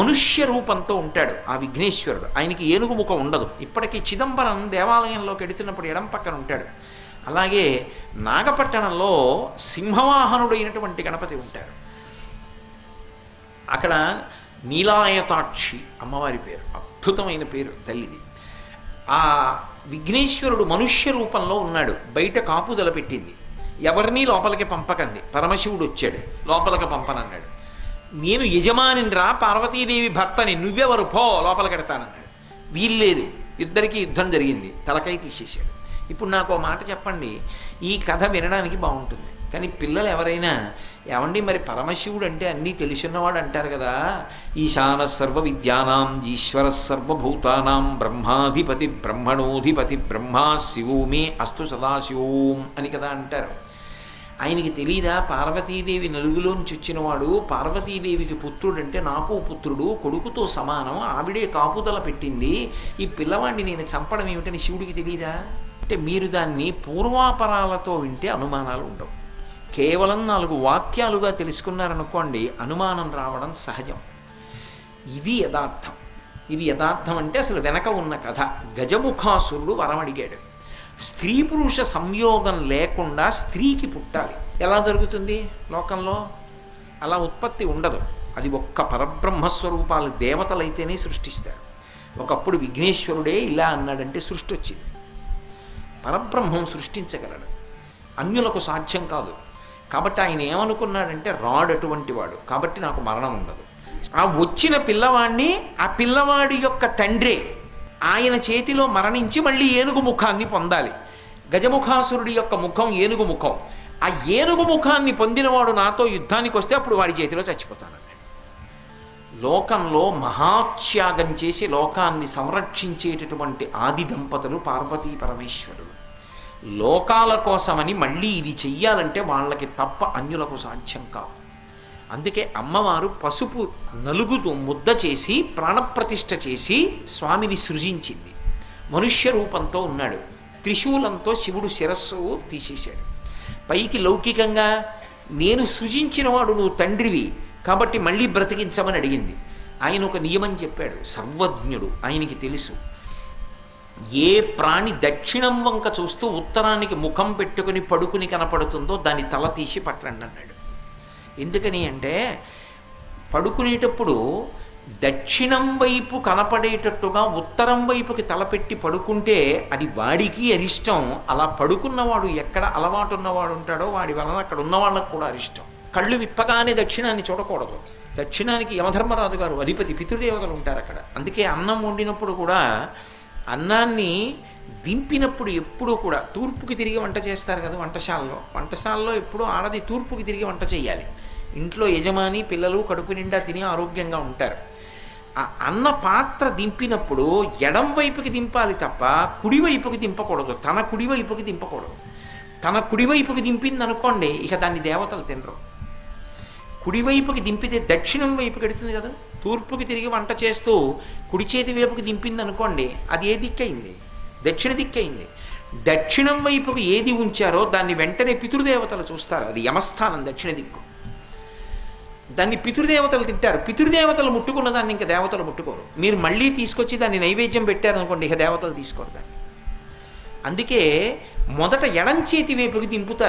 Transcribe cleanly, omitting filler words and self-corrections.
మనుష్య రూపంతో ఉంటాడు ఆ విఘ్నేశ్వరుడు. ఆయనకి ఏనుగు ముఖం ఉండదు. ఇప్పటికీ చిదంబరం దేవాలయంలోకి ఎడుతున్నప్పుడు ఎడం పక్కన ఉంటాడు. అలాగే నాగపట్టణంలో సింహవాహనుడైనటువంటి గణపతి ఉంటారు. అక్కడ నీలాయతాక్షి అమ్మవారి పేరు, అద్భుతమైన పేరు తల్లిది. ఆ విఘ్నేశ్వరుడు మనుష్య రూపంలో ఉన్నాడు. బయట కాపుదల పెట్టింది, ఎవరినీ లోపలికి పంపకంది. పరమశివుడు వచ్చాడు, లోపలికి పంపనన్నాడు. నేను యజమానిని రా, పార్వతీదేవి భర్తని, నువ్వెవరు పో, లోపలికి ఎడతానన్నాడు. వీల్లేదు, ఇద్దరికీ యుద్ధం జరిగింది, తలకై తీసేశాడు. ఇప్పుడు నాకు ఓ మాట చెప్పండి, ఈ కథ వినడానికి బాగుంటుంది, కానీ పిల్లలు ఎవరైనా ఏమండి మరి పరమశివుడు అంటే అన్నీ తెలిసినవాడు అంటారు కదా, ఈశాన సర్వ విద్యానాం ఈశ్వర సర్వభూతానాం బ్రహ్మాధిపతి బ్రహ్మణోధిపతి బ్రహ్మా శివో మే అస్తు సదాశివోం అని కదా అంటారు. ఆయనకి తెలీదా పార్వతీదేవి నలుగులోంచి వచ్చినవాడు, పార్వతీదేవికి పుత్రుడంటే నాకు పుత్రుడు, కొడుకుతో సమానం, ఆవిడే కాపుదల పెట్టింది, ఈ పిల్లవాడిని నేను చంపడం ఏమిటని శివుడికి తెలీదా? అంటే మీరు దాన్ని పూర్వాపరాలతో వింటే అనుమానాలు ఉండవు. కేవలం 4 వాక్యాలుగా తెలుసుకున్నారనుకోండి, అనుమానం రావడం సహజం. ఇది యథార్థం. ఇది యథార్థం అంటే అసలు వెనక ఉన్న కథ. గజముఖాసురుడు వరం అడిగాడు. స్త్రీ పురుష సంయోగం లేకుండా స్త్రీకి పుట్టాలి. ఎలా జరుగుతుంది లోకంలో? అలా ఉత్పత్తి ఉండదు. అది ఒక్క పరబ్రహ్మస్వరూపాలు దేవతలైతేనే సృష్టిస్తారు. ఒకప్పుడు విఘ్నేశ్వరుడే ఇలా అన్నాడంటే సృష్టి వచ్చింది. పరబ్రహ్మం సృష్టించగలడు, అన్యులకు సాధ్యం కాదు. కాబట్టి ఆయన ఏమనుకున్నాడంటే రాడు అటువంటి వాడు, కాబట్టి నాకు మరణం ఉండదు. ఆ వచ్చిన పిల్లవాడిని ఆ పిల్లవాడి యొక్క తండ్రే ఆయన చేతిలో మరణించి మళ్ళీ ఏనుగు ముఖాన్ని పొందాలి. గజముఖాసురుడి యొక్క ముఖం ఏనుగు ముఖం. ఆ ఏనుగు ముఖాన్ని పొందినవాడు నాతో యుద్ధానికి వస్తే అప్పుడు వాడి చేతిలో చచ్చిపోతానన్నాడు. లోకంలో మహాత్యాగం చేసి లోకాన్ని సంరక్షించేటటువంటి ఆది దంపతులు పార్వతీ పరమేశ్వరులు. లోకాల కోసమని మళ్ళీ ఇది చెయ్యాలంటే వాళ్ళకి తప్ప అన్యులకు సాధ్యం కాదు. అందుకే అమ్మవారు పసుపు నలుగుతూ ముద్ద చేసి ప్రాణప్రతిష్ఠ చేసి స్వామిని సృజించింది. మనుష్య రూపంతో ఉన్నాడు. త్రిశూలంతో శివుడు శిరస్సు తీసేశాడు. పైకి లౌకికంగా నేను సృజించినవాడు నువ్వు తండ్రివి కాబట్టి మళ్ళీ బ్రతికించమని అడిగింది. ఆయన ఒక నియమం చెప్పాడు, సర్వజ్ఞుడు, ఆయనకి తెలుసు. ఏ ప్రాణి దక్షిణం వంక చూస్తూ ఉత్తరానికి ముఖం పెట్టుకుని పడుకుని కనపడుతుందో దాన్ని తల తీసి పట్టండి అన్నాడు. ఎందుకని అంటే పడుకునేటప్పుడు దక్షిణం వైపు కనపడేటట్టుగా ఉత్తరం వైపుకి తలపెట్టి పడుకుంటే అది వాడికి అరిష్టం. అలా పడుకున్నవాడు ఎక్కడ అలవాటు ఉన్నవాడు ఉంటాడో వాడి వలన అక్కడ ఉన్న వాళ్ళకు కూడా అరిష్టం. కళ్ళు విప్పగానే దక్షిణాన్ని చూడకూడదు. దక్షిణానికి యమధర్మరాజు గారు అధిపతి, పితృదేవతలు ఉంటారు అక్కడ. అందుకే అన్నం వండినప్పుడు కూడా అన్నాన్ని దింపినప్పుడు ఎప్పుడూ కూడా తూర్పుకి తిరిగి వంట చేస్తారు కదా వంటశాలలో ఎప్పుడూ ఆడది తూర్పుకి తిరిగి వంట చేయాలి. ఇంట్లో యజమాని పిల్లలు కడుపు నిండా తిని ఆరోగ్యంగా ఉంటారు. ఆ అన్న పాత్ర దింపినప్పుడు ఎడం వైపుకి దింపాలి తప్ప కుడివైపుకి దింపకూడదు. తన కుడివైపుకి దింపకూడదు. తన కుడివైపుకి దింపింది అనుకోండి, ఇక దాన్ని దేవతలు తినరు. కుడివైపుకి దింపితే దక్షిణం వైపుకి ఎడుతుంది కదా. తూర్పుకి తిరిగి వంట చేస్తూ కుడి చేతి వైపుకి దింపింది అనుకోండి, అది ఏ దిక్కయింది? దక్షిణ దిక్కయింది. దక్షిణం వైపుకి ఏది ఉంచారో దాన్ని వెంటనే పితృదేవతలు చూస్తారు. అది యమస్థానం, దక్షిణ దిక్కు. దాన్ని పితృదేవతలు తింటారు. పితృదేవతలు ముట్టుకున్న దాన్ని ఇంకా దేవతలు ముట్టుకోరు. మీరు మళ్ళీ తీసుకొచ్చి దాన్ని నైవేద్యం పెట్టారనుకోండి, ఇక దేవతలు తీసుకోరు దాన్ని. అందుకే మొదట ఎడం చేతి వైపుకి దింపుతారు.